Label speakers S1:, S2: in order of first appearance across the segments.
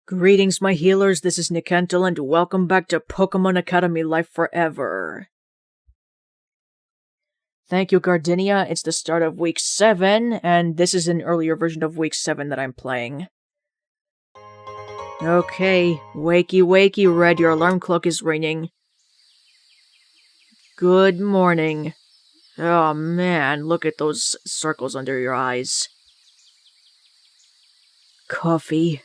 S1: Greetings, my healers, this is Nikentel, and welcome back to Pokemon Academy Life Forever. Thank you, Gardenia. It's the start of Week 7, and this is an earlier version of Week 7 that I'm playing. Okay, wakey wakey, Red, your alarm clock is ringing. Good morning. Oh man, look at those circles under your eyes. Coffee.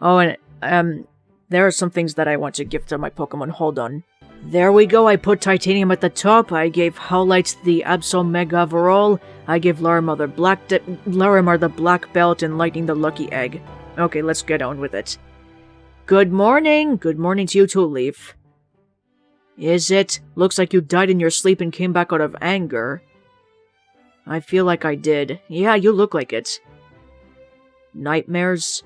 S1: Oh, and, there are some things that I want to give to my Pokemon. Hold on. There we go, I put Titanium at the top, I gave Howlite the Absol Mega Overall, I gave Larimar the Black Belt, and Lightning the Lucky Egg. Okay, let's get on with it. Good morning! Good morning to you too, Leaf. Is it? Looks like you died in your sleep and came back out of anger. I feel like I did. Yeah, you look like it. Nightmares?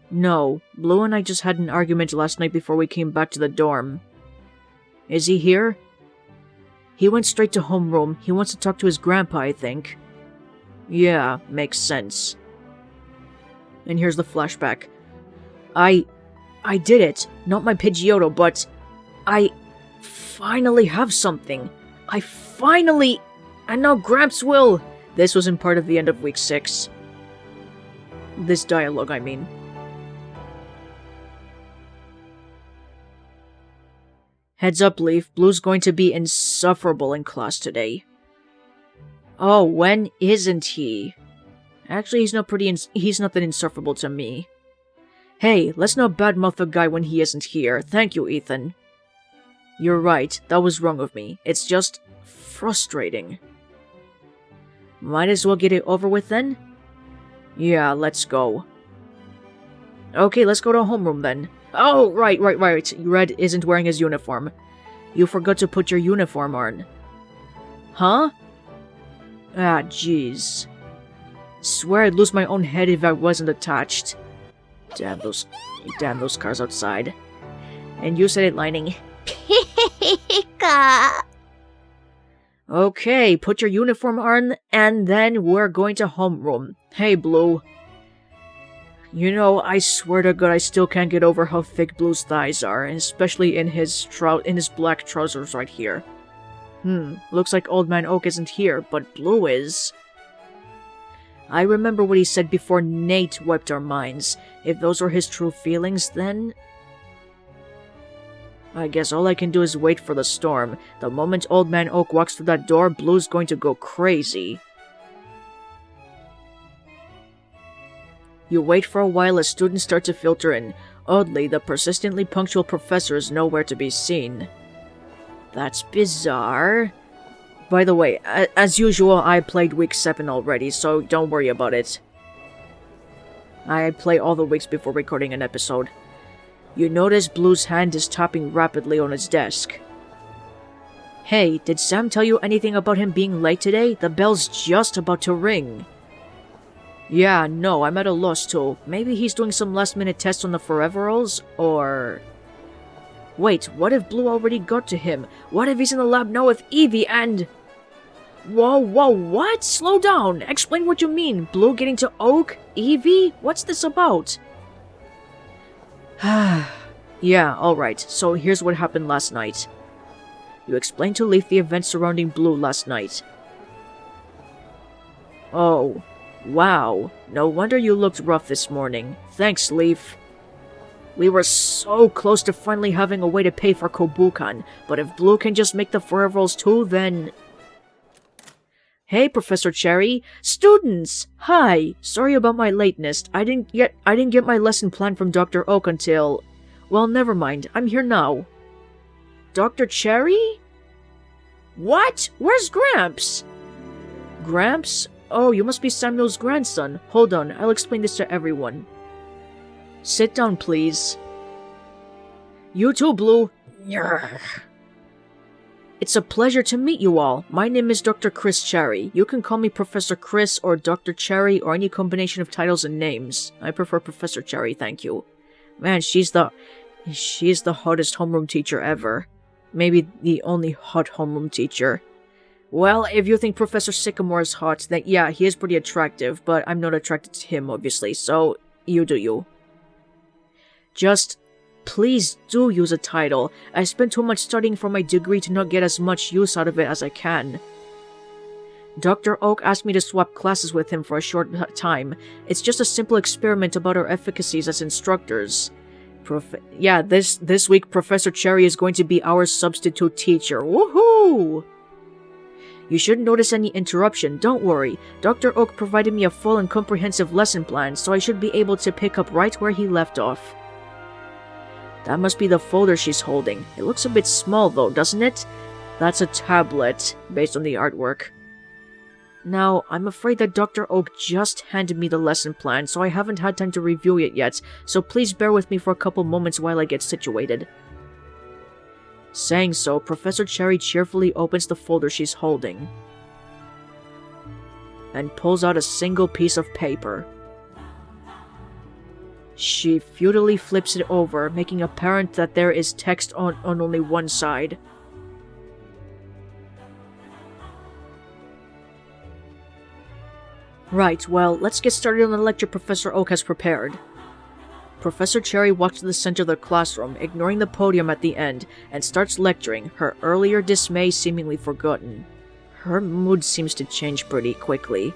S1: No, Blue and I just had an argument last night before we came back to the dorm. Is he here? He went straight to Homeroom. He wants to talk to his grandpa, I think. Yeah, makes sense. And here's the flashback. I did it. Not my Pidgeotto, but I finally have something. And now Gramps will. This was in part of the end of Week 6. This dialogue, I mean. Heads up, Leaf. Blue's going to be insufferable in class today. Oh, when isn't he? Actually, he's not that insufferable to me. Hey, let's not badmouth the guy when he isn't here. Thank you, Ethan. You're right. That was wrong of me. It's just frustrating. Might as well get it over with then? Yeah, let's go. Okay, let's go to Homeroom then. Oh, right. Red isn't wearing his uniform. You forgot to put your uniform on. Huh? Ah, jeez. Swear I'd lose my own head if I wasn't attached. Damn those cars outside. And you said it, Lightning.
S2: Pika.
S1: Okay, put your uniform on, and then we're going to Homeroom. Hey, Blue. You know, I swear to God, I still can't get over how thick Blue's thighs are, especially in his black trousers right here. Looks like Old Man Oak isn't here, but Blue is. I remember what he said before Nate wiped our minds. If those were his true feelings, then I guess all I can do is wait for the storm. The moment Old Man Oak walks through that door, Blue's going to go crazy. You wait for a while as students start to filter in. Oddly, the persistently punctual professor is nowhere to be seen. That's bizarre. By the way, as usual, I played Week 7 already, so don't worry about it. I play all the weeks before recording an episode. You notice Blue's hand is tapping rapidly on his desk. Hey, did Sam tell you anything about him being late today? The bell's just about to ring. Yeah, no, I'm at a loss too. Maybe he's doing some last-minute tests on the Foreverals, or... Wait, what if Blue already got to him? What if he's in the lab now with Eevee and... Whoa, what? Slow down! Explain what you mean. Blue getting to Oak? Eevee? What's this about? Yeah, alright, so here's what happened last night. You explained to Leaf the events surrounding Blue last night. Oh, wow. No wonder you looked rough this morning. Thanks, Leaf. We were so close to finally having a way to pay for Kobukan, but if Blue can just make the Foreverals too, then... Hey, Professor Cherry! Students! Hi! Sorry about my lateness. I didn't get my lesson plan from Dr. Oak until... Well, never mind. I'm here now. Dr. Cherry? What? Where's Gramps? Gramps? Oh, you must be Samuel's grandson. Hold on, I'll explain this to everyone. Sit down, please. You too, Blue. It's a pleasure to meet you all. My name is Dr. Chris Cherry. You can call me Professor Chris or Dr. Cherry or any combination of titles and names. I prefer Professor Cherry, thank you. Man, she's the hottest homeroom teacher ever. Maybe the only hot homeroom teacher. Well, if you think Professor Sycamore is hot, then yeah, he is pretty attractive, but I'm not attracted to him, obviously, so you do you. Just, please do use a title. I spent too much studying for my degree to not get as much use out of it as I can. Dr. Oak asked me to swap classes with him for a short time. It's just a simple experiment about our efficacies as instructors. This week Professor Cherry is going to be our substitute teacher. Woohoo! You shouldn't notice any interruption, don't worry. Dr. Oak provided me a full and comprehensive lesson plan, so I should be able to pick up right where he left off. That must be the folder she's holding. It looks a bit small though, doesn't it? That's a tablet, based on the artwork. Now, I'm afraid that Dr. Oak just handed me the lesson plan, so I haven't had time to review it yet, so please bear with me for a couple moments while I get situated. Saying so, Professor Cherry cheerfully opens the folder she's holding and pulls out a single piece of paper. She futilely flips it over, making apparent that there is text on only one side. Right, well, let's get started on the lecture Professor Oak has prepared. Professor Cherry walks to the center of the classroom, ignoring the podium at the end, and starts lecturing, her earlier dismay seemingly forgotten. Her mood seems to change pretty quickly.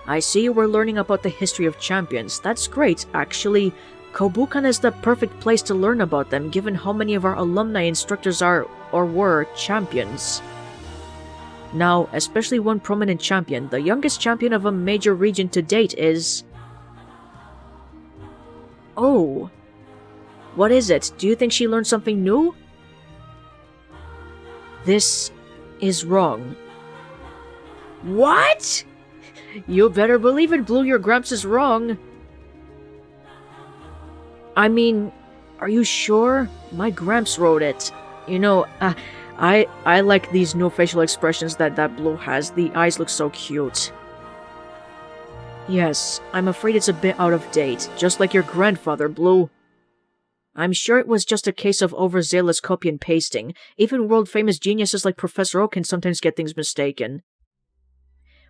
S1: I see you were learning about the history of champions. That's great, actually. Kobukan is the perfect place to learn about them, given how many of our alumni instructors are, or were, champions. Now, especially one prominent champion, the youngest champion of a major region to date is... Oh. What is it? Do you think she learned something new? This is wrong. What? You better believe it, Blue, your Gramps is wrong. I mean, are you sure? My Gramps wrote it. You know, I like these new facial expressions that Blue has. The eyes look so cute. Yes, I'm afraid it's a bit out of date, just like your grandfather, Blue. I'm sure it was just a case of overzealous copy and pasting. Even world-famous geniuses like Professor Oak can sometimes get things mistaken.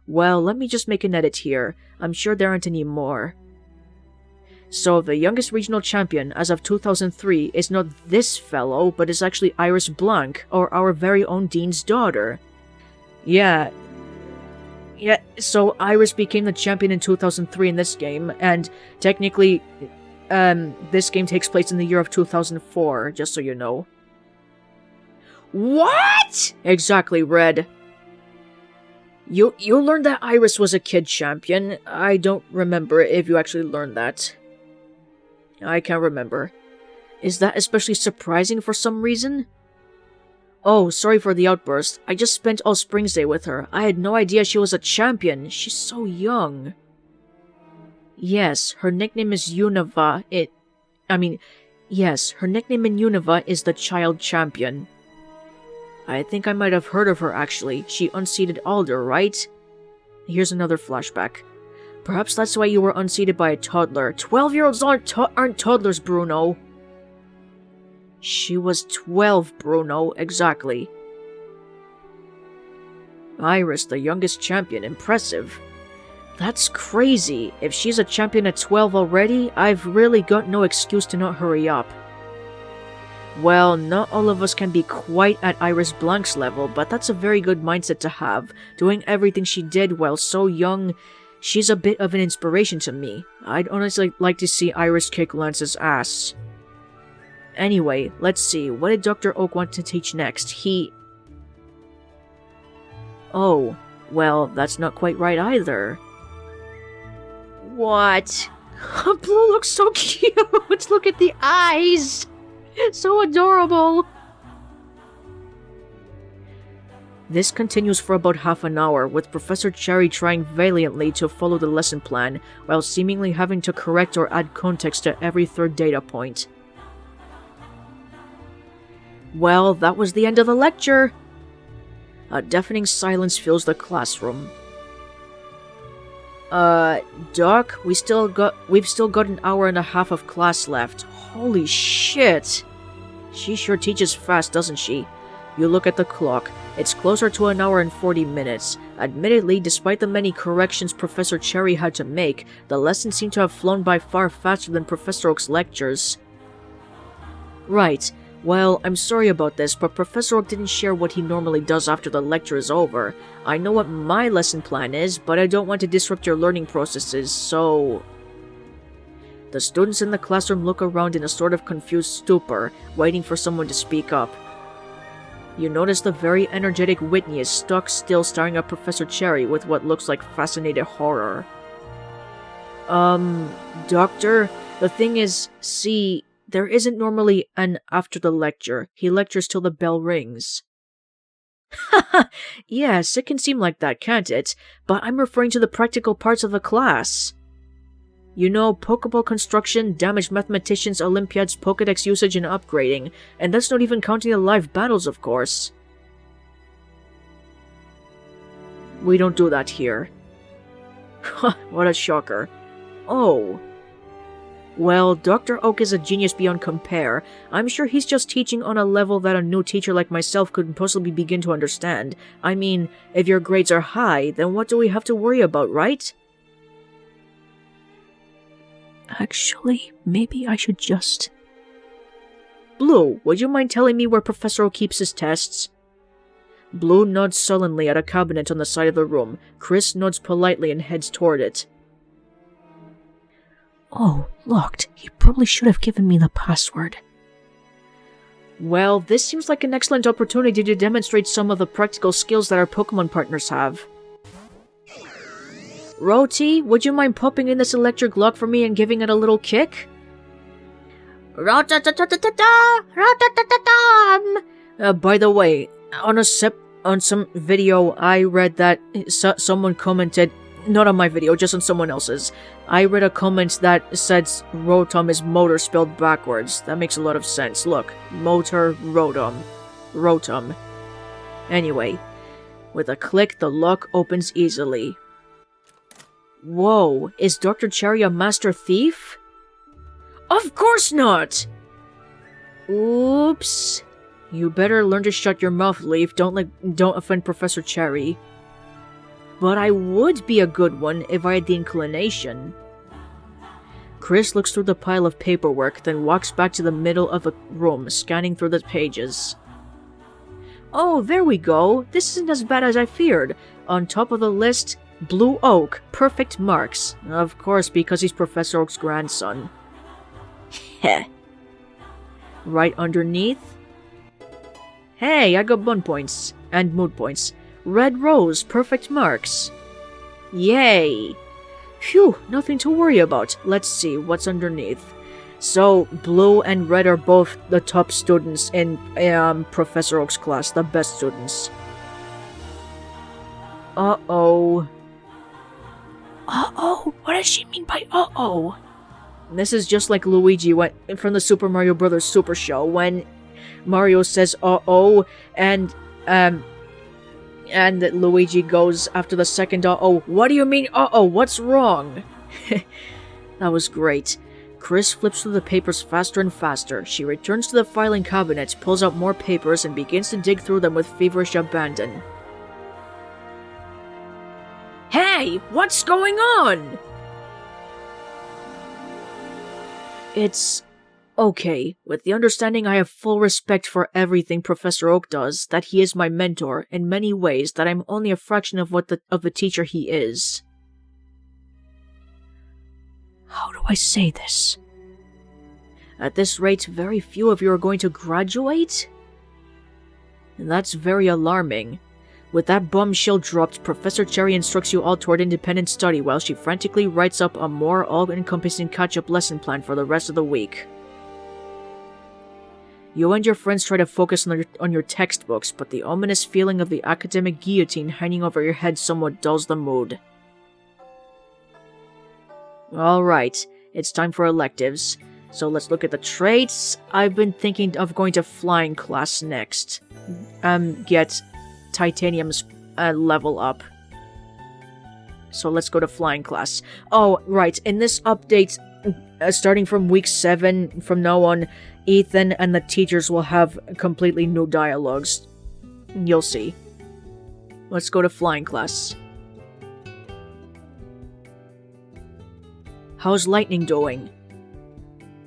S1: Well, let me just make an edit here. I'm sure there aren't any more. So, the youngest regional champion, as of 2003, is not this fellow, but is actually Iris Blanc, or our very own Dean's daughter. Yeah, so Iris became the champion in 2003 in this game, and technically, this game takes place in the year of 2004, just so you know. What? Exactly, Red. You learned that Iris was a kid champion. I don't remember if you actually learned that. I can't remember. Is that especially surprising for some reason? Oh, sorry for the outburst. I just spent all Springs Day with her. I had no idea she was a champion. She's so young. Yes, her nickname is Unova. Yes, her nickname in Unova is the Child Champion. I think I might have heard of her, actually. She unseated Alder, right? Here's another flashback. Perhaps that's why you were unseated by a toddler. 12-year-olds aren't toddlers, Bruno. She was 12, Bruno. Exactly. Iris, the youngest champion. Impressive. That's crazy. If she's a champion at 12 already, I've really got no excuse to not hurry up. Well, not all of us can be quite at Iris Blanc's level, but that's a very good mindset to have. Doing everything she did while so young, she's a bit of an inspiration to me. I'd honestly like to see Iris kick Lance's ass. Anyway, let's see, what did Dr. Oak want to teach next? Oh, well, that's not quite right either. What? Blue looks so cute! Look at the eyes! So adorable! This continues for about half an hour, with Professor Cherry trying valiantly to follow the lesson plan, while seemingly having to correct or add context to every third data point. Well, that was the end of the lecture! A deafening silence fills the classroom. Doc, we've still got an hour and a half of class left. Holy shit! She sure teaches fast, doesn't she? You look at the clock. It's closer to an hour and 40 minutes. Admittedly, despite the many corrections Professor Cherry had to make, the lesson seemed to have flown by far faster than Professor Oak's lectures. Right. Well, I'm sorry about this, but Professor Oak didn't share what he normally does after the lecture is over. I know what my lesson plan is, but I don't want to disrupt your learning processes, so... The students in the classroom look around in a sort of confused stupor, waiting for someone to speak up. You notice the very energetic Whitney is stuck still staring at Professor Cherry with what looks like fascinated horror. Doctor, the thing is, see, there isn't normally an after the lecture. He lectures till the bell rings. Haha, yes, it can seem like that, can't it? But I'm referring to the practical parts of the class. You know, Pokeball construction, damaged mathematicians, Olympiads, Pokedex usage, and upgrading. And that's not even counting the live battles, of course. We don't do that here. What a shocker. Oh. Well, Dr. Oak is a genius beyond compare. I'm sure he's just teaching on a level that a new teacher like myself couldn't possibly begin to understand. I mean, if your grades are high, then what do we have to worry about, right? Actually, maybe I should just... Blue, would you mind telling me where Professor Oak keeps his tests? Blue nods sullenly at a cabinet on the side of the room. Chris nods politely and heads toward it. Oh, locked. He probably should have given me the password. Well, this seems like an excellent opportunity to demonstrate some of the practical skills that our Pokemon partners have. Roti, would you mind popping in this electric lock for me and giving it a little kick? By the way, on some video, I read that someone commented, not on my video, just on someone else's. I read a comment that said Rotom is motor spelled backwards. That makes a lot of sense. Look, motor, Rotom. Rotom. Anyway, with a click, the lock opens easily. Whoa, is Dr. Cherry a master thief? Of course not! Oops. You better learn to shut your mouth, Leaf. Don't offend Professor Cherry. But I would be a good one if I had the inclination. Chris looks through the pile of paperwork, then walks back to the middle of the room, scanning through the pages. Oh, there we go. This isn't as bad as I feared. On top of the list, Blue Oak, perfect marks. Of course, because he's Professor Oak's grandson. Heh. Right underneath? Hey, I got bun points. And mood points. Red Rose, perfect marks. Yay! Phew, nothing to worry about. Let's see what's underneath. So, Blue and Red are both the top students in Professor Oak's class, the best students. Uh-oh. Uh-oh? What does she mean by uh-oh? This is just like Luigi from the Super Mario Bros. Super Show, when Mario says uh-oh, and Luigi goes after the second uh-oh, what do you mean uh-oh, what's wrong? That was great. Chris flips through the papers faster and faster. She returns to the filing cabinet, pulls out more papers, and begins to dig through them with feverish abandon. Hey, what's going on? It's okay, with the understanding I have full respect for everything Professor Oak does, that he is my mentor in many ways, that I'm only a fraction of the teacher he is. How do I say this? At this rate, very few of you are going to graduate? And that's very alarming. With that bombshell dropped, Professor Cherry instructs you all toward independent study while she frantically writes up a more all-encompassing catch-up lesson plan for the rest of the week. You and your friends try to focus on your textbooks, but the ominous feeling of the academic guillotine hanging over your head somewhat dulls the mood. Alright, it's time for electives. So let's look at the traits. I've been thinking of going to flying class next. Get Titanium's level up. So let's go to flying class. Oh, right, in this update, starting from week 7, from now on, Ethan and the teachers will have completely new dialogues. You'll see. Let's go to flying class. How's Lightning doing?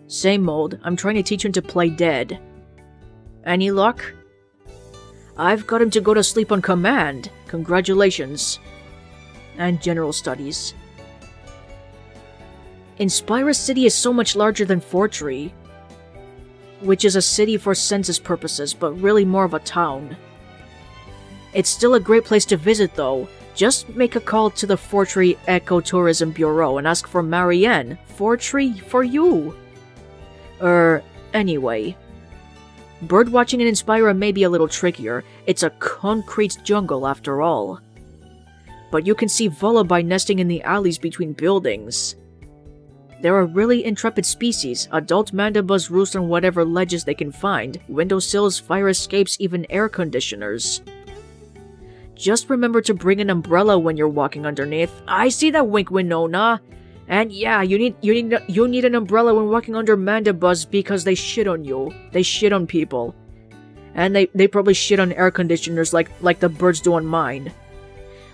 S1: Same old. I'm trying to teach him to play dead. Any luck? I've got him to go to sleep on command. Congratulations. And general studies. Inspira City is so much larger than Fortree, which is a city for census purposes, but really more of a town. It's still a great place to visit, though. Just make a call to the Fortree Ecotourism Bureau and ask for Marianne. Fortree for you. Anyway. Birdwatching in Inspira may be a little trickier. It's a concrete jungle, after all. But you can see Vullaby nesting in the alleys between buildings. They're a really intrepid species. Adult mandibas roost on whatever ledges they can find. Windowsills, fire escapes, even air conditioners. Just remember to bring an umbrella when you're walking underneath. I see that wink, Winona. And yeah, you need an umbrella when walking under mandibas because they shit on you. They shit on people. And they probably shit on air conditioners like the birds do on mine.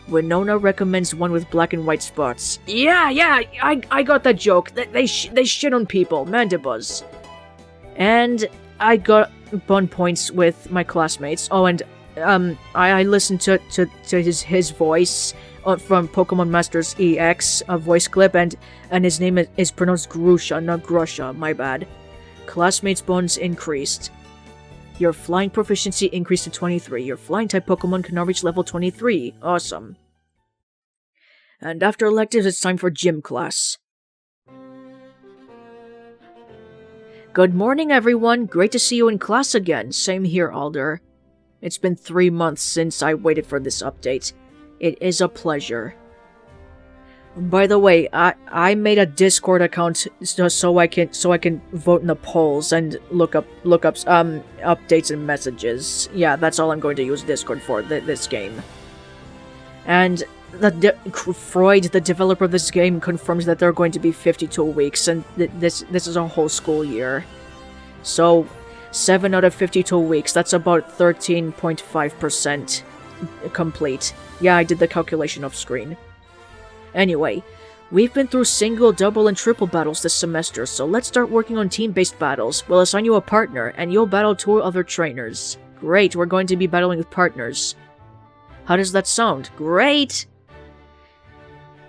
S1: Winona recommends one with black and white spots. Yeah, I got that joke. They shit on people, mandibas. And I got bun points with my classmates. Oh, and I listened to his voice from Pokemon Masters EX, a voice clip, and his name is pronounced Grusha, not Grusha. My bad. Classmates' bonds increased. Your flying proficiency increased to 23. Your flying type Pokemon can now reach level 23. Awesome. And after electives, it's time for gym class. Good morning, everyone. Great to see you in class again. Same here, Alder. It's been 3 months since I waited for this update. It is a pleasure. By the way, I made a Discord account so I can vote in the polls and look up updates and messages. Yeah, that's all I'm going to use Discord for this game. And Freud, the developer of this game, confirms that there are going to be 52 weeks, and this is a whole school year. So 7 out of 52 weeks. That's about 13.5% complete. Yeah, I did the calculation off screen. Anyway, we've been through single, double, and triple battles this semester, so let's start working on team-based battles. We'll assign you a partner, and you'll battle 2 other trainers. Great, we're going to be battling with partners. How does that sound? Great!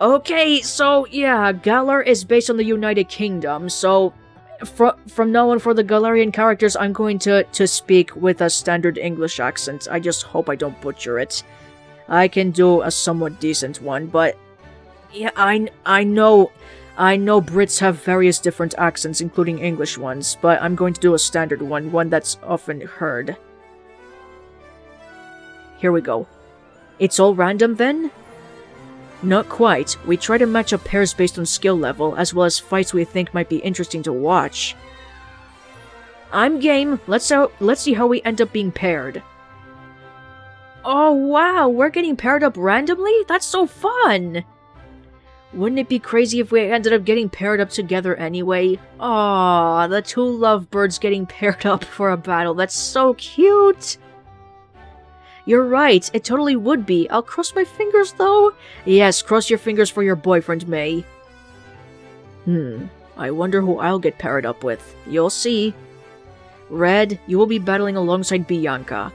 S1: Okay, so yeah, Galar is based on the United Kingdom, so from now on for the Galarian characters, I'm going to speak with a standard English accent. I just hope I don't butcher it. I can do a somewhat decent one, but yeah, I know Brits have various different accents, including English ones, but I'm going to do a standard one that's often heard. Here we go. It's all random then? Not quite. We try to match up pairs based on skill level, as well as fights we think might be interesting to watch. I'm game. Let's see how we end up being paired. Oh wow, we're getting paired up randomly? That's so fun! Wouldn't it be crazy if we ended up getting paired up together anyway? Aww, the 2 lovebirds getting paired up for a battle. That's so cute! You're right, it totally would be. I'll cross my fingers, though. Yes, cross your fingers for your boyfriend, May. I wonder who I'll get paired up with. You'll see. Red, you will be battling alongside Bianca.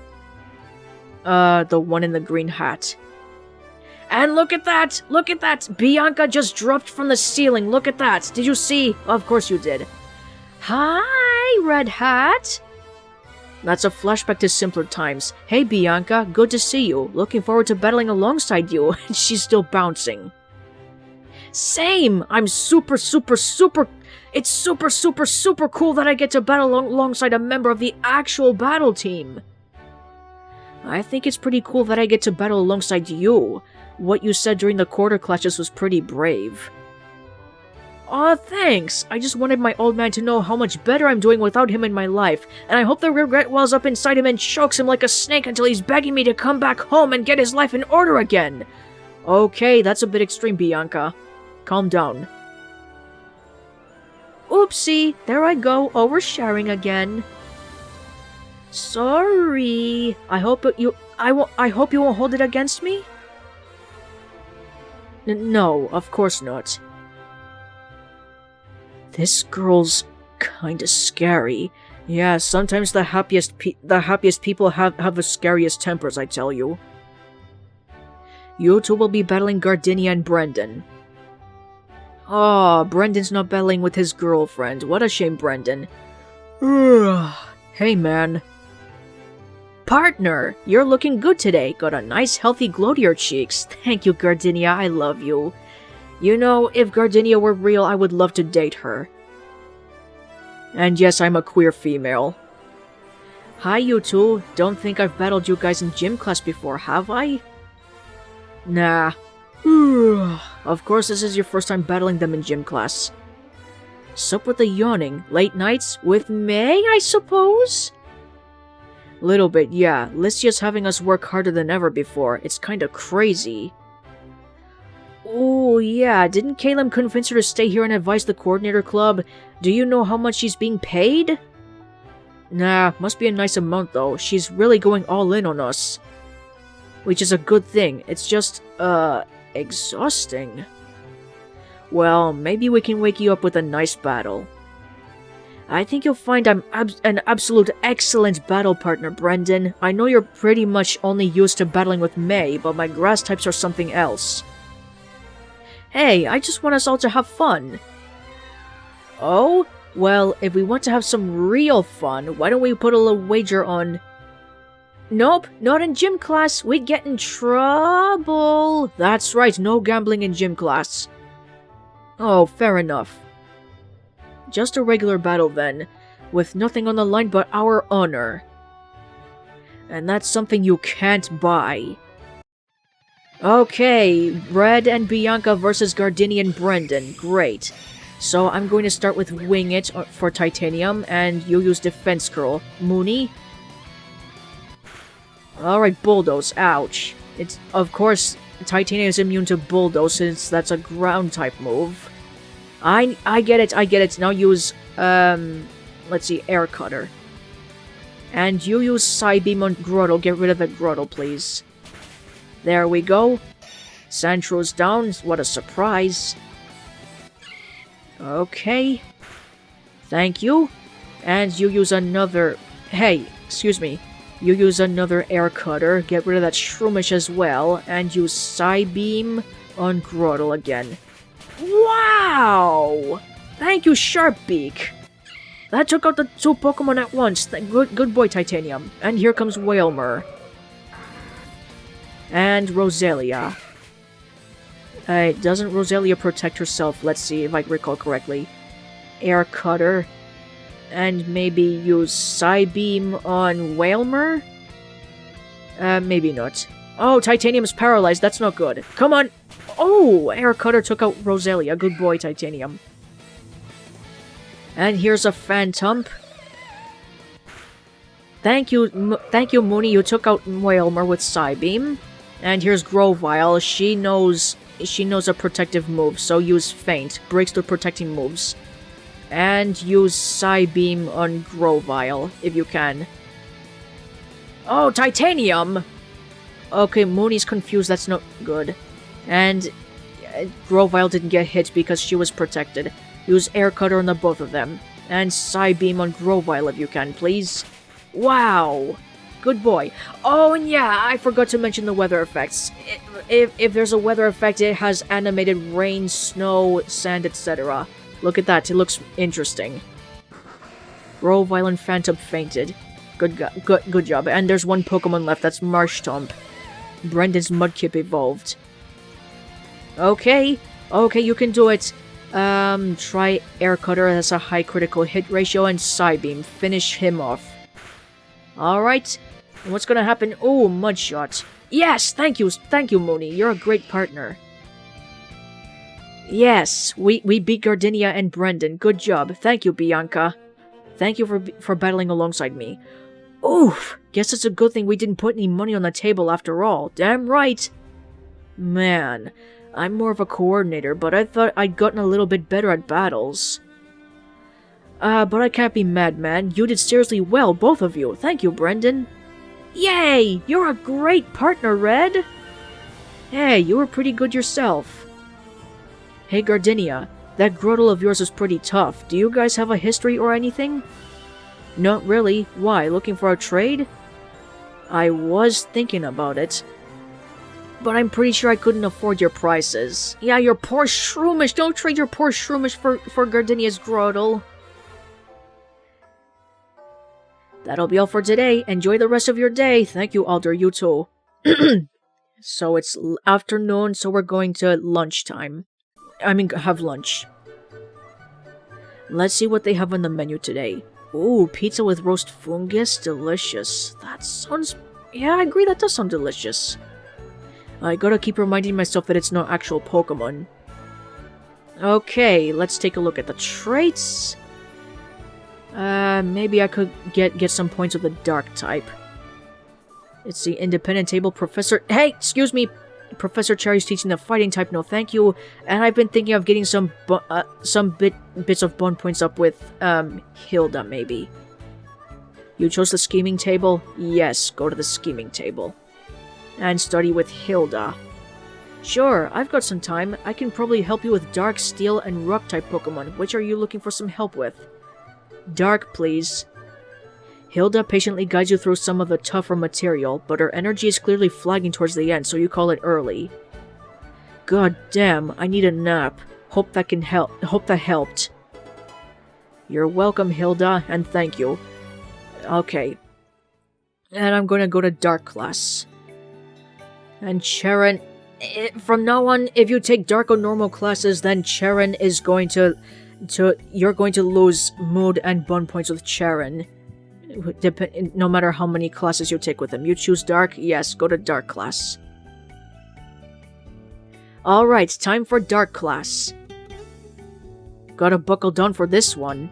S1: The one in the green hat. And look at that! Look at that! Bianca just dropped from the ceiling. Look at that! Did you see? Of course you did. Hi, Red Hat! That's a flashback to simpler times. Hey, Bianca, good to see you. Looking forward to battling alongside you. She's still bouncing. Same! I'm super... It's super cool that I get to battle alongside a member of the actual battle team. I think it's pretty cool that I get to battle alongside you. What you said during the quarter clashes was pretty brave. Aw, thanks! I just wanted my old man to know how much better I'm doing without him in my life, and I hope the regret wells up inside him and chokes him like a snake until he's begging me to come back home and get his life in order again. Okay, that's a bit extreme, Bianca. Calm down. Oopsie, there I go, oversharing again. Sorry. I hope I hope you won't hold it against me? No, of course not. This girl's kinda scary. Yeah, sometimes the happiest people have the scariest tempers, I tell you. You two will be battling Gardinia and Brendan. Oh, Brendan's not battling with his girlfriend. What a shame, Brendan. Hey, man. Partner, you're looking good today. Got a nice healthy glow to your cheeks. Thank you, Gardinia. I love you. You know, if Gardinia were real, I would love to date her. And yes, I'm a queer female. Hi, you two. Don't think I've battled you guys in gym class before, have I? Nah. Of course, this is your first time battling them in gym class. Sup with the yawning? Late nights? With May, I suppose? Little bit, yeah. Lycia's having us work harder than ever before. It's kinda crazy. Oh, yeah. Didn't Caleb convince her to stay here and advise the coordinator club? Do you know how much she's being paid? Nah, must be a nice amount though. She's really going all in on us. Which is a good thing. It's just, exhausting. Well, maybe we can wake you up with a nice battle. I think you'll find I'm an absolute excellent battle partner, Brendan. I know you're pretty much only used to battling with May, but my grass types are something else. Hey, I just want us all to have fun. Oh? Well, if we want to have some real fun, why don't we put a little wager on... Nope, not in gym class. We'd get in trouble. That's right, no gambling in gym class. Oh, fair enough. Just a regular battle then, with nothing on the line but our honor. And that's something you can't buy. Okay, Red and Bianca versus Gardinia and Brendan. Great. So I'm going to start with Wing It for Titanium, and you use Defense Curl. Mooney? Alright, Bulldoze. Ouch. It's, of course, Titanium is immune to Bulldoze since that's a ground type move. I get it. Now use, let's see, Air Cutter. And you use Psybeam on Grotto. Get rid of the Grotto, please. There we go. Santro's down. What a surprise. Okay. Thank you. And you use another... Hey, excuse me. You use another Air Cutter. Get rid of that Shroomish as well. And use Psybeam on Grotto again. Wow! Thank you, Sharpbeak. That took out the two Pokemon at once. Good boy, Titanium. And here comes Wailmer. And Roselia. Doesn't Roselia protect herself? Let's see if I recall correctly. Air Cutter. And maybe use Psybeam on Wailmer? Maybe not. Oh, Titanium is paralyzed. That's not good. Come on! Oh! Air Cutter took out Roselia. Good boy, Titanium. And here's a Phantump. Thank you, Mooney. You took out Wailmer with Psybeam. And here's Grovyle. She knows a protective move, so use Feint. Breaks the protecting moves. And use Psybeam on Grovyle, if you can. Oh, Titanium! Okay, Mooney's confused. That's not good. And Grovyle didn't get hit because she was protected. Use Air Cutter on the both of them. And Psybeam on Grovyle if you can, please. Wow! Good boy. Oh, and yeah, I forgot to mention the weather effects. If there's a weather effect, it has animated rain, snow, sand, etc. Look at that. It looks interesting. Grovyle and Phantom fainted. Good job. And there's one Pokemon left. That's Marshtomp. Brendan's Mudkip evolved. Okay, you can do it. Try Air Cutter. That's a high critical hit ratio, and Psybeam. Finish him off. Alright. What's gonna happen? Oh, Mudshot. Yes, thank you, Mooney. You're a great partner. Yes, we beat Gardinia and Brendan. Good job. Thank you, Bianca. Thank you for battling alongside me. Oof! Guess it's a good thing we didn't put any money on the table after all. Damn right! Man, I'm more of a coordinator, but I thought I'd gotten a little bit better at battles. But I can't be mad, man. You did seriously well, both of you. Thank you, Brendan. Yay! You're a great partner, Red! Hey, you were pretty good yourself. Hey, Gardenia, that Grotle of yours is pretty tough. Do you guys have a history or anything? Not really. Why, looking for a trade? I was thinking about it. But I'm pretty sure I couldn't afford your prices. Yeah, your poor Shroomish! Don't trade your poor Shroomish for Gardenia's Grotle. That'll be all for today. Enjoy the rest of your day. Thank you, Alder. You too. So it's afternoon, so we're going to lunchtime. Have lunch. Let's see what they have on the menu today. Ooh, pizza with roast fungus. Delicious. That sounds... Yeah, I agree, that does sound delicious. I gotta keep reminding myself that it's not actual Pokemon. Okay, let's take a look at the traits. Maybe I could get some points with the dark type. It's the independent table, Professor... Hey, excuse me! Professor Cherry's teaching the fighting type, no thank you. And I've been thinking of getting some bits of bone points up with, Hilda, maybe. You chose the scheming table? Yes, go to the scheming table. And study with Hilda. Sure, I've got some time. I can probably help you with Dark, Steel, and Rock-type Pokemon. Which are you looking for some help with? Dark, please. Hilda patiently guides you through some of the tougher material, but her energy is clearly flagging towards the end, so you call it early. God damn, I need a nap. Hope that helped. You're welcome, Hilda, and thank you. Okay. And I'm gonna go to Dark class. And Charon... From now on, if you take Dark or Normal classes, then Charon is going to... You're going to lose mood and bone points with Charon. No matter how many classes you take with him. You choose Dark? Yes, go to Dark class. Alright, time for Dark class. Gotta buckle down for this one.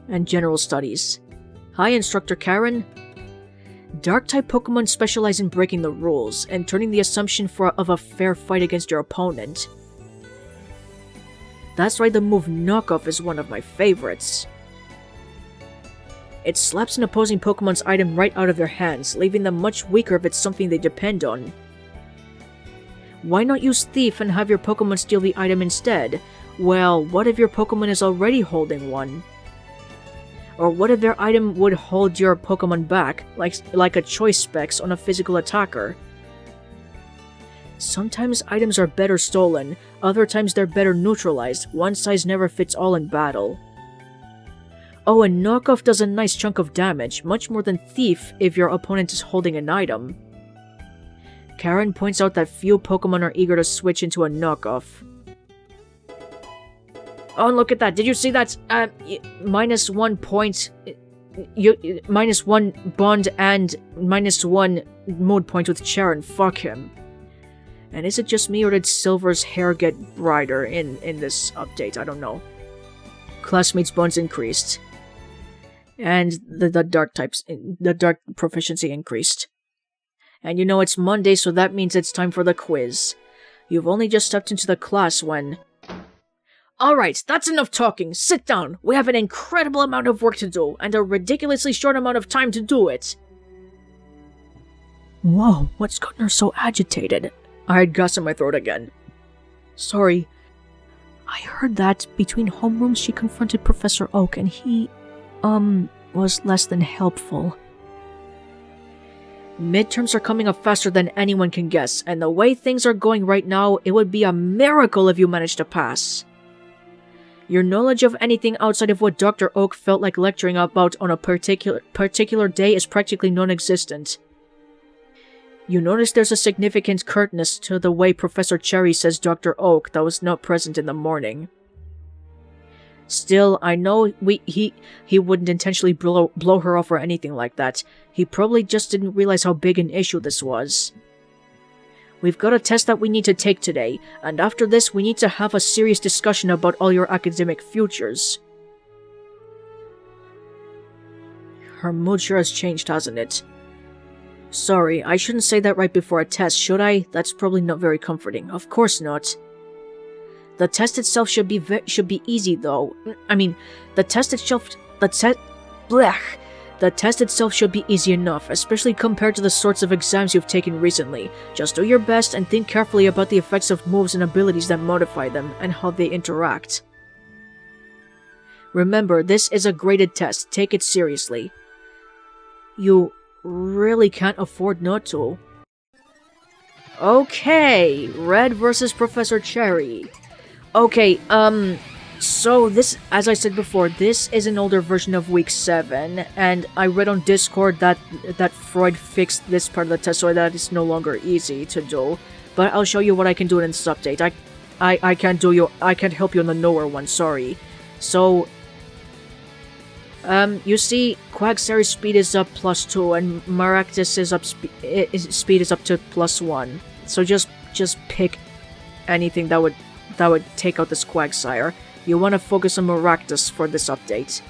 S1: And General Studies. Hi, Instructor Karen. Dark-type Pokemon specialize in breaking the rules and turning the assumption of a fair fight against your opponent. That's right, the move Knockoff is one of my favorites. It slaps an opposing Pokemon's item right out of their hands, leaving them much weaker if it's something they depend on. Why not use Thief and have your Pokemon steal the item instead? Well, what if your Pokemon is already holding one? Or what if their item would hold your Pokemon back, like a Choice Specs on a physical attacker? Sometimes items are better stolen, other times they're better neutralized. One size never fits all in battle. Oh, and Knockoff does a nice chunk of damage, much more than Thief if your opponent is holding an item. Karen points out that few Pokemon are eager to switch into a Knockoff. Oh, and look at that. Did you see that? -1 point... -1 bond and -1 mood point with Charon. Fuck him. And is it just me or did Silver's hair get brighter in this update? I don't know. Classmates' bonds increased. And the dark proficiency increased. And you know it's Monday, so that means it's time for the quiz. You've only just stepped into the class when... Alright, that's enough talking. Sit down. We have an incredible amount of work to do, and a ridiculously short amount of time to do it. Whoa, what's gotten her so agitated? I had gas in my throat again. Sorry. I heard that between homerooms she confronted Professor Oak and he, was less than helpful. Midterms are coming up faster than anyone can guess, and the way things are going right now, it would be a miracle if you managed to pass. Your knowledge of anything outside of what Dr. Oak felt like lecturing about on a particular day is practically non-existent. You notice there's a significant curtness to the way Professor Cherry says Dr. Oak that was not present in the morning. Still, I know he wouldn't intentionally blow her off or anything like that. He probably just didn't realize how big an issue this was. We've got a test that we need to take today, and after this we need to have a serious discussion about all your academic futures. Her mood sure has changed, hasn't it? Sorry, I shouldn't say that right before a test, should I? That's probably not very comforting. Of course not. The test itself should be easy, though. The test itself... Blech! The test itself should be easy enough, especially compared to the sorts of exams you've taken recently. Just do your best and think carefully about the effects of moves and abilities that modify them and how they interact. Remember, this is a graded test. Take it seriously. You really can't afford not to. Okay, Red versus Professor Cherry. Okay, so this, as I said before, this is an older version of week 7, and I read on Discord that Freud fixed this part of the test so that it's no longer easy to do. But I'll show you what I can do in this update. I can't help you on the knower one, sorry. So, you see, Quagsairy's speed is up +2, and Maractus' speed is up to +1. So just pick anything that would take out this Quagsire. You want to focus on Maractus for this update.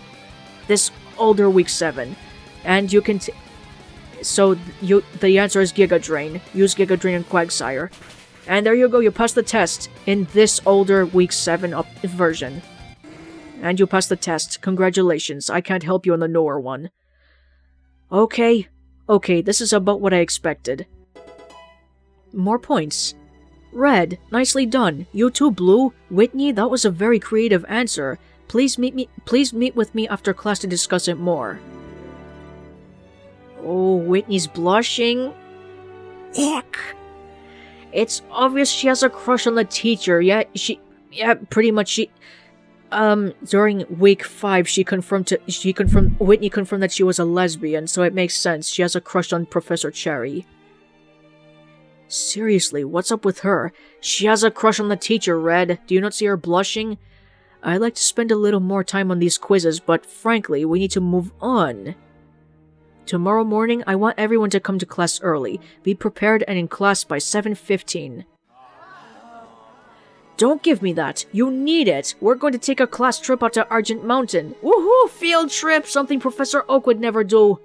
S1: This older week 7. And you can the answer is Giga Drain. Use Giga Drain and Quagsire. And there you go, you passed the test in this older week 7 version. And you passed the test. Congratulations. I can't help you on the knower one. Okay, this is about what I expected. More points. Red, nicely done. You too, Blue. Whitney, that was a very creative answer. Please meet with me after class to discuss it more. Oh, Whitney's blushing. Ick. It's obvious she has a crush on the teacher. Pretty much during week 5, Whitney confirmed that she was a lesbian, so it makes sense. She has a crush on Professor Cherry. Seriously, what's up with her? She has a crush on the teacher, Red. Do you not see her blushing? I'd like to spend a little more time on these quizzes, but frankly, we need to move on. Tomorrow morning, I want everyone to come to class early. Be prepared and in class by 7:15. Don't give me that. You need it. We're going to take a class trip out to Argent Mountain. Woohoo! Field trip! Something Professor Oak would never do.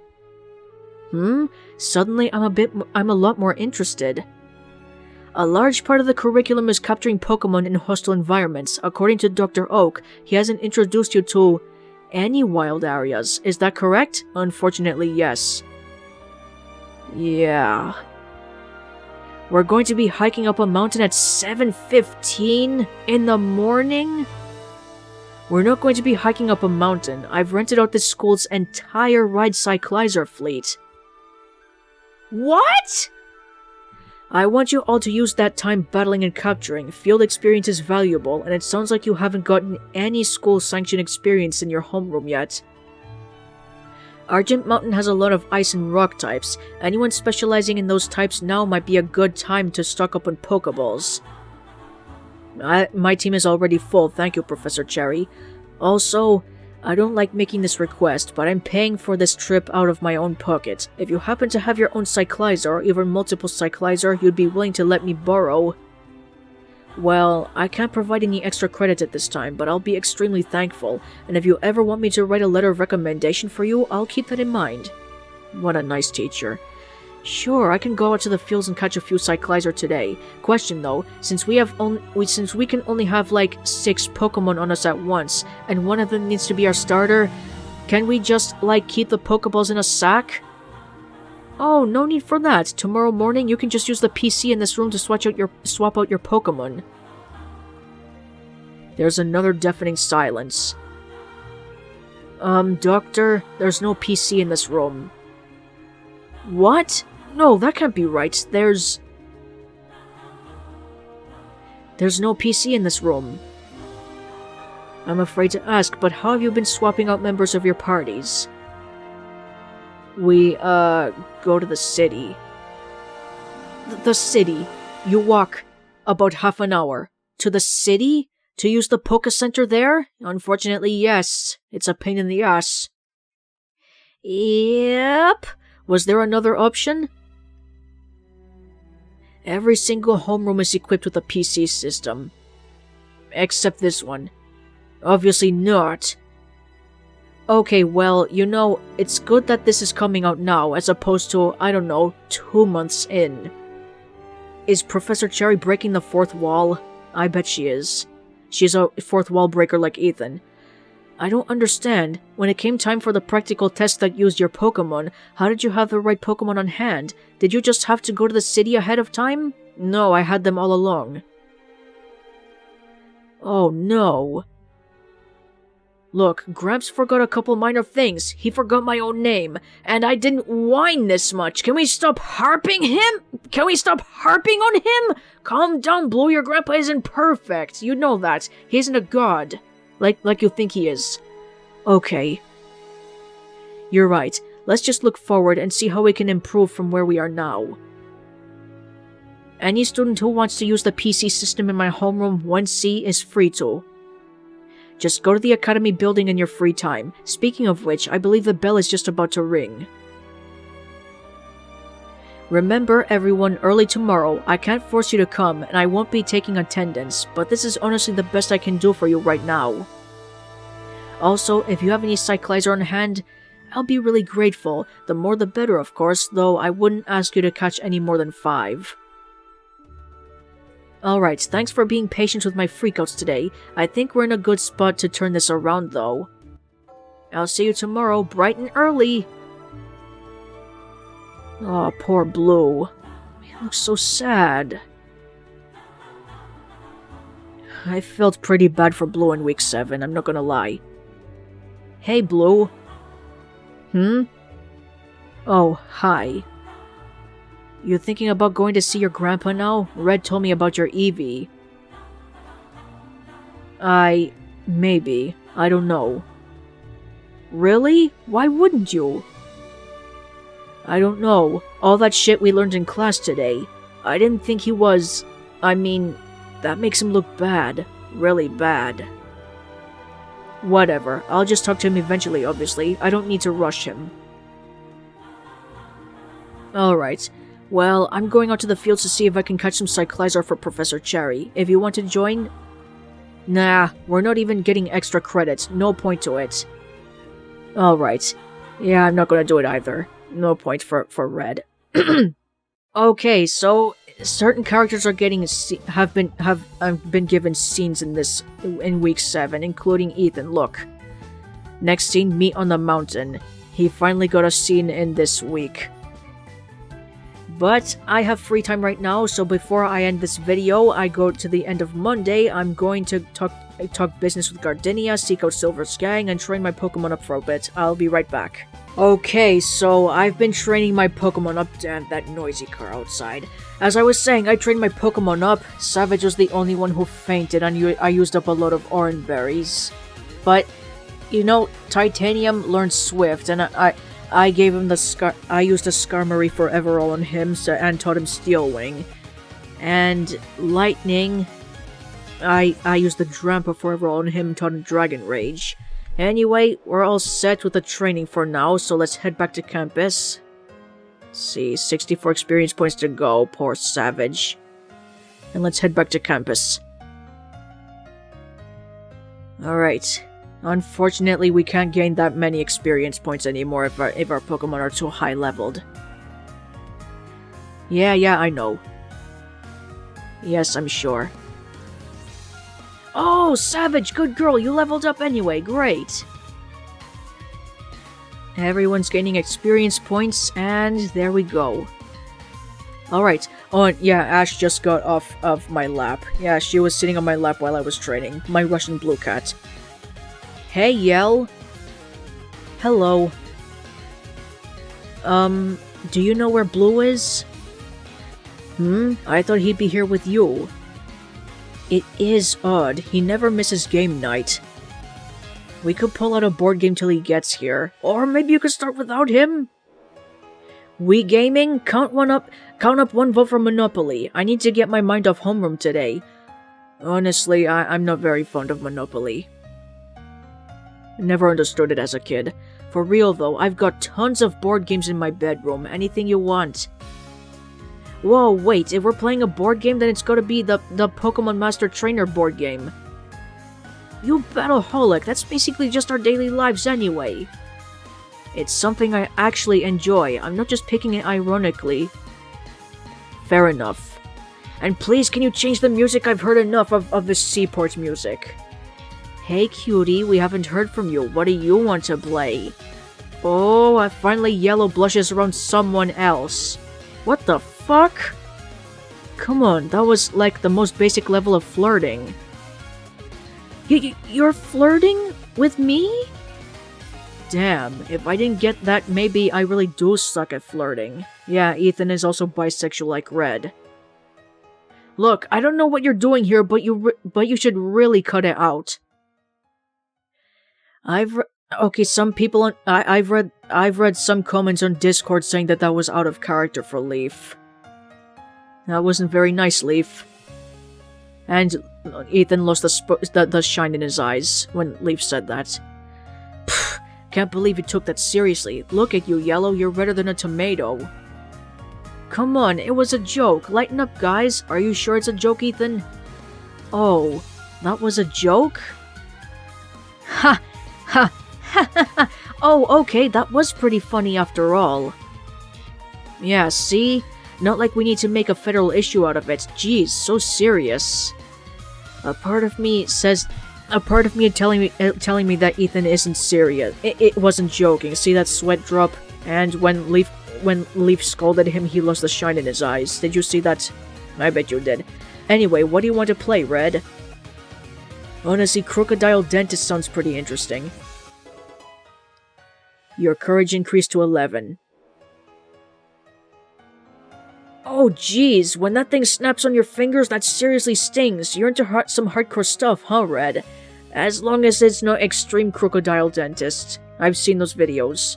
S1: Suddenly, I'm a lot more interested. A large part of the curriculum is capturing Pokemon in hostile environments. According to Dr. Oak, he hasn't introduced you to any wild areas. Is that correct? Unfortunately, yes. Yeah. We're going to be hiking up a mountain at 7:15 in the morning? We're not going to be hiking up a mountain. I've rented out this school's entire ride cyclizer fleet. What? I want you all to use that time battling and capturing. Field experience is valuable, and it sounds like you haven't gotten any school-sanctioned experience in your homeroom yet. Argent Mountain has a lot of ice and rock types. Anyone specializing in those types now might be a good time to stock up on Pokeballs. My team is already full, thank you, Professor Cherry. Also, I don't like making this request, but I'm paying for this trip out of my own pocket. If you happen to have your own Cyclizer, or even multiple Cyclizer, you'd be willing to let me borrow. Well, I can't provide any extra credit at this time, but I'll be extremely thankful, and if you ever want me to write a letter of recommendation for you, I'll keep that in mind. What a nice teacher. Sure, I can go out to the fields and catch a few Cyclizer today. Question though, since we can only have like 6 Pokemon on us at once, and one of them needs to be our starter, can we just keep the Pokeballs in a sack? Oh, no need for that. Tomorrow morning you can just use the PC in this room to swap out your Pokemon. There's another deafening silence. Doctor, there's no PC in this room. What? No, that can't be right. There's no PC in this room. I'm afraid to ask, but how have you been swapping out members of your parties? We, go to the city. The city. You walk about half an hour. To the city? To use the Poke Center there? Unfortunately, yes. It's a pain in the ass. Yep. Was there another option? Every single homeroom is equipped with a PC system. Except this one. Obviously not. Okay, well, it's good that this is coming out now, as opposed to, 2 months in. Is Professor Cherry breaking the fourth wall? I bet she is. She's a fourth wall breaker like Ethan. I don't understand. When it came time for the practical test that used your Pokemon, how did you have the right Pokemon on hand? Did you just have to go to the city ahead of time? No, I had them all along. Oh no. Look, Gramps forgot a couple minor things. He forgot my own name, and I didn't whine this much. Can we stop harping on him? Calm down, Blue. Your grandpa isn't perfect. You know that. He isn't a god. Like you think he is. Okay. You're right. Let's just look forward and see how we can improve from where we are now. Any student who wants to use the PC system in my homeroom 1C is free to. Just go to the academy building in your free time. Speaking of which, I believe the bell is just about to ring. Remember, everyone, early tomorrow. I can't force you to come, and I won't be taking attendance, but this is honestly the best I can do for you right now. Also, if you have any Cyclizer on hand, I'll be really grateful. The more the better, of course, though I wouldn't ask you to catch any more than 5. Alright, thanks for being patient with my freakouts today. I think we're in a good spot to turn this around, though. I'll see you tomorrow, bright and early. Oh, poor Blue. He looks so sad. I felt pretty bad for Blue in week 7, I'm not gonna lie. Hey, Blue. Oh, hi. You thinking about going to see your grandpa now? Red told me about your Eevee. Maybe. I don't know. Really? Why wouldn't you? I don't know. All that shit we learned in class today. I didn't think he was... that makes him look bad. Really bad. Whatever. I'll just talk to him eventually, obviously. I don't need to rush him. Alright. Well, I'm going out to the fields to see if I can catch some Cyclizer for Professor Cherry. If you want to join... Nah, we're not even getting extra credits. No point to it. Alright. Yeah, I'm not gonna do it either. No point for Red. Okay, so certain characters are getting have been given scenes in week 7, including Ethan. Look. Next scene, meet on the mountain. He finally got a scene in this week. But I have free time right now, so before I end this video, I go to the end of Monday. I'm going to talk business with Gardenia, seek out Silver's gang, and train my Pokemon up for a bit. I'll be right back. Okay, so I've been training my Pokemon up. Damn, that noisy car outside. As I was saying, I trained my Pokemon up. Savage was the only one who fainted, and I used up a lot of orange berries. But, you know, Titanium learned Swift, and I gave him I used a Skarmory for Everall on him, and taught him Steel Wing. And Lightning, I used the Drampa for Everall on him, taught him Dragon Rage. Anyway, we're all set with the training for now, so let's head back to campus. Let's see, 64 experience points to go, poor Savage. And let's head back to campus. Alright. Unfortunately, we can't gain that many experience points anymore if our Pokemon are too high leveled. Yeah, I know. Yes, I'm sure. Oh, Savage, good girl, you leveled up anyway, great. Everyone's gaining experience points, and there we go. Alright, oh, and yeah, Ash just got off of my lap. Yeah, she was sitting on my lap while I was training. My Russian blue cat. Hey, Yell. Hello. Do you know where Blue is? I thought he'd be here with you. It is odd. He never misses game night. We could pull out a board game till he gets here. Or maybe you could start without him? Wii gaming? Count up one vote for Monopoly. I need to get my mind off Homeroom today. Honestly, I'm not very fond of Monopoly. Never understood it as a kid. For real though, I've got tons of board games in my bedroom. Anything you want. Whoa, wait, if we're playing a board game, then it's gotta be the Pokemon Master Trainer board game. You battleholic, that's basically just our daily lives anyway. It's something I actually enjoy, I'm not just picking it ironically. Fair enough. And please, can you change the music? I've heard enough of this Seaport music. Hey cutie, we haven't heard from you. What do you want to play? Oh, I finally yellow blushes around someone else. What the fuck? Come on, that was like the most basic level of flirting. You're flirting with me? Damn, if I didn't get that, maybe I really do suck at flirting. Yeah, Ethan is also bisexual like Red. Look, I don't know what you're doing here, but you should really cut it out. I've read some comments on Discord saying that was out of character for Leaf. That wasn't very nice, Leaf. And Ethan lost the shine in his eyes when Leaf said that. Pfft, can't believe you took that seriously. Look at you, Yellow, you're redder than a tomato. Come on, it was a joke. Lighten up, guys. Are you sure it's a joke, Ethan? Oh, that was a joke? Ha! Ha! Ha ha ha! Oh, okay, that was pretty funny after all. Yeah, see? Not like we need to make a federal issue out of it. Jeez, so serious. A part of me telling me that Ethan isn't serious. It wasn't joking. See that sweat drop? And when Leaf scolded him, he lost the shine in his eyes. Did you see that? I bet you did. Anyway, what do you want to play, Red? Honestly, Crocodile Dentist sounds pretty interesting. Your courage increased to 11. Oh jeez, when that thing snaps on your fingers, that seriously stings. You're into some hardcore stuff, huh, Red? As long as it's no extreme Crocodile Dentist. I've seen those videos.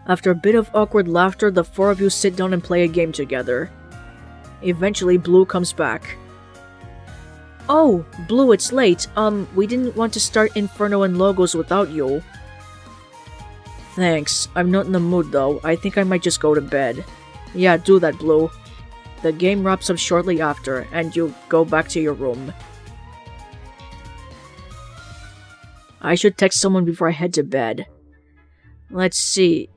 S1: After a bit of awkward laughter, the four of you sit down and play a game together. Eventually, Blue comes back. Oh, Blue, it's late. We didn't want to start Inferno and Logos without you. Thanks. I'm not in the mood, though. I think I might just go to bed. Yeah, do that, Blue. The game wraps up shortly after, and you go back to your room. I should text someone before I head to bed. Let's see.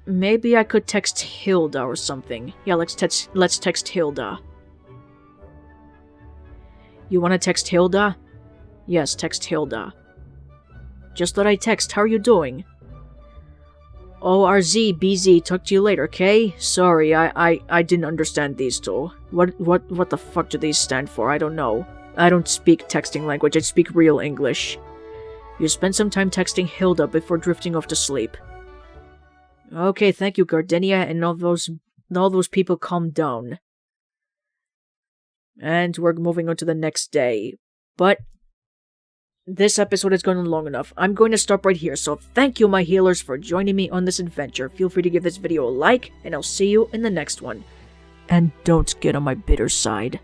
S1: Maybe I could text Hilda or something. Yeah, let's text Hilda. You want to text Hilda? Yes, text Hilda. Just thought I'd text. How are you doing? ORZ, BZ, talk to you later, okay? Sorry, I didn't understand these two. What the fuck do these stand for? I don't know. I don't speak texting language, I speak real English. You spend some time texting Hilda before drifting off to sleep. Okay, thank you, Gardenia, and all those people calm down. And we're moving on to the next day. But this episode has gone long enough. I'm going to stop right here, so thank you, my healers, for joining me on this adventure. Feel free to give this video a like, and I'll see you in the next one. And don't get on my bitter side.